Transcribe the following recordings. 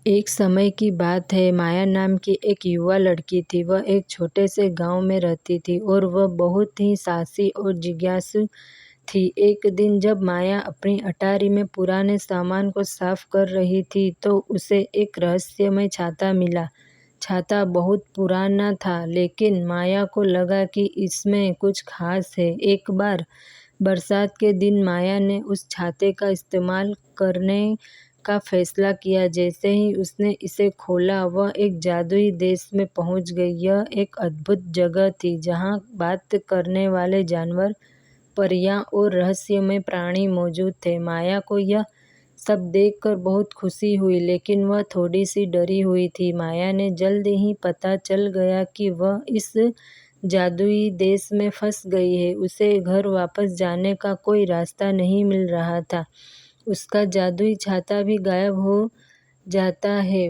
एक समय की बात है। माया नाम की एक युवा लड़की थी। वह एक छोटे से गांव में रहती थी और वह बहुत ही साहसी और जिज्ञासु थी। एक दिन जब माया अपनी अटारी में पुराने सामान को साफ कर रही थी तो उसे एक रहस्यमय छाता मिला। छाता बहुत पुराना था, लेकिन माया को लगा कि इसमें कुछ खास है। एक बार बरसात के दिन माया ने उस छाते का इस्तेमाल करने का फैसला किया। जैसे ही उसने इसे खोला, वह एक जादुई देश में पहुंच गई। यह एक अद्भुत जगह थी जहां बात करने वाले जानवर, परियां और रहस्यमय प्राणी मौजूद थे। माया को यह सब देखकर बहुत खुशी हुई, लेकिन वह थोड़ी सी डरी हुई थी। माया ने जल्द ही पता चल गया कि वह इस जादुई देश में फंस गई है। उसे घर वापस जाने का कोई रास्ता नहीं मिल रहा था। उसका जादुई छाता भी गायब हो जाता है।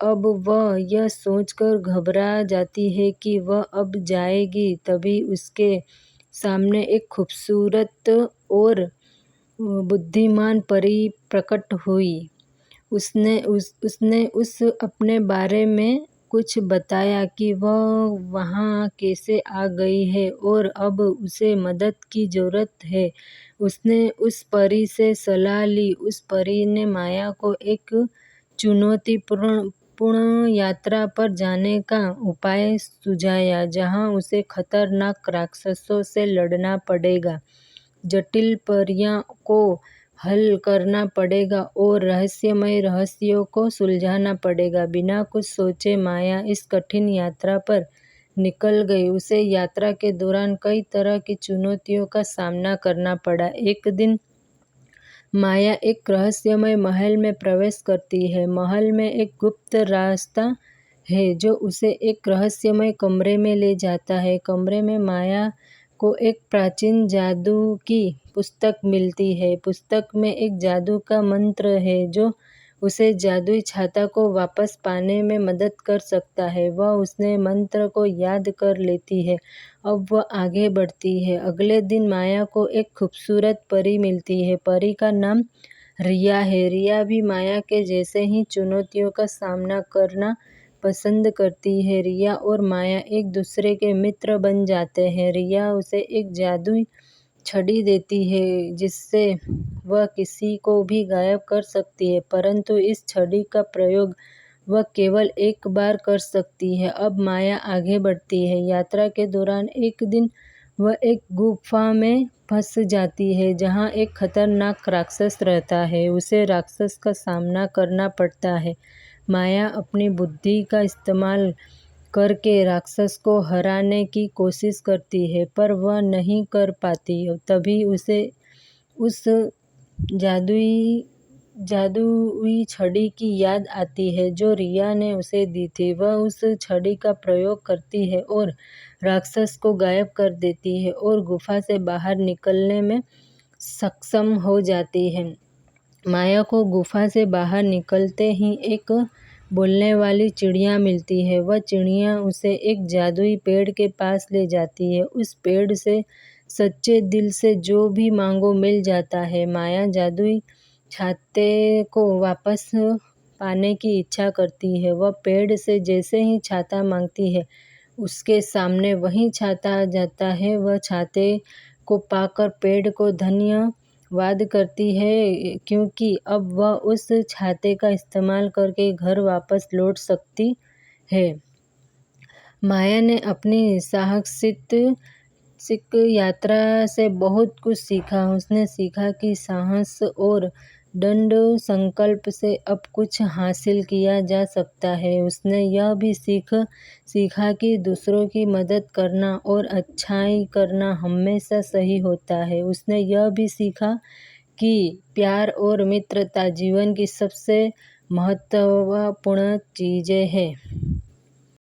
अब वह यह सोचकर घबरा जाती है कि वह अब जाएगी। तभी उसके सामने एक खूबसूरत और बुद्धिमान परी प्रकट हुई। उसने उस अपने बारे में कुछ बताया कि वह वहाँ कैसे आ गई है और अब उसे मदद की ज़रूरत है। उसने उस परी से सलाह ली। उस परी ने माया को एक चुनौतीपूर्ण यात्रा पर जाने का उपाय सुझाया, जहाँ उसे खतरनाक राक्षसों से लड़ना पड़ेगा, जटिल परियों को हल करना पड़ेगा और रहस्यमय रहस्यों को सुलझाना पड़ेगा। बिना कुछ सोचे माया इस कठिन यात्रा पर निकल गई। उसे यात्रा के दौरान कई तरह की चुनौतियों का सामना करना पड़ा। एक दिन माया एक रहस्यमय महल में प्रवेश करती है। महल में एक गुप्त रास्ता है जो उसे एक रहस्यमय कमरे में ले जाता है। कमरे में माया को एक प्राचीन जादू की पुस्तक मिलती है। पुस्तक में एक जादू का मंत्र है जो उसे जादुई छाता को वापस पाने में मदद कर सकता है। वह उसने मंत्र को याद कर लेती है। अब वह आगे बढ़ती है। अगले दिन माया को एक खूबसूरत परी मिलती है। परी का नाम रिया है। रिया भी माया के जैसे ही चुनौतियों का सामना करना पसंद करती है। रिया और माया एक दूसरे के मित्र बन जाते हैं। रिया उसे एक जादुई छड़ी देती है जिससे वह किसी को भी गायब कर सकती है, परंतु इस छड़ी का प्रयोग वह केवल एक बार कर सकती है। अब माया आगे बढ़ती है। यात्रा के दौरान एक दिन वह एक गुफा में फंस जाती है जहां एक खतरनाक राक्षस रहता है। उसे राक्षस का सामना करना पड़ता है। माया अपनी बुद्धि का इस्तेमाल करके राक्षस को हराने की कोशिश करती है, पर वह नहीं कर पाती। तभी उसे उस जादुई छड़ी की याद आती है जो रिया ने उसे दी थी। वह उस छड़ी का प्रयोग करती है और राक्षस को गायब कर देती है और गुफा से बाहर निकलने में सक्षम हो जाती है। माया को गुफा से बाहर निकलते ही एक बोलने वाली चिड़िया मिलती है। वह चिड़िया उसे एक जादुई पेड़ के पास ले जाती है। उस पेड़ से सच्चे दिल से जो भी मांगो मिल जाता है। माया जादुई छाते को वापस पाने की इच्छा करती है। वह पेड़ से जैसे ही छाता मांगती है, उसके सामने वही छाता आ जाता है। वह छाते को पाकर पेड़ को धन्यवाद करती है, क्योंकि अब वह उस छाते का इस्तेमाल करके घर वापस लौट सकती है। माया ने अपनी साहसिक यात्रा से बहुत कुछ सीखा। उसने सीखा कि साहस और दृढ़ संकल्प से अब कुछ हासिल किया जा सकता है। उसने यह भी सीखा कि दूसरों की मदद करना और अच्छाई करना हमेशा सही होता है। उसने यह भी सीखा कि प्यार और मित्रता जीवन की सबसे महत्वपूर्ण चीज़ें हैं।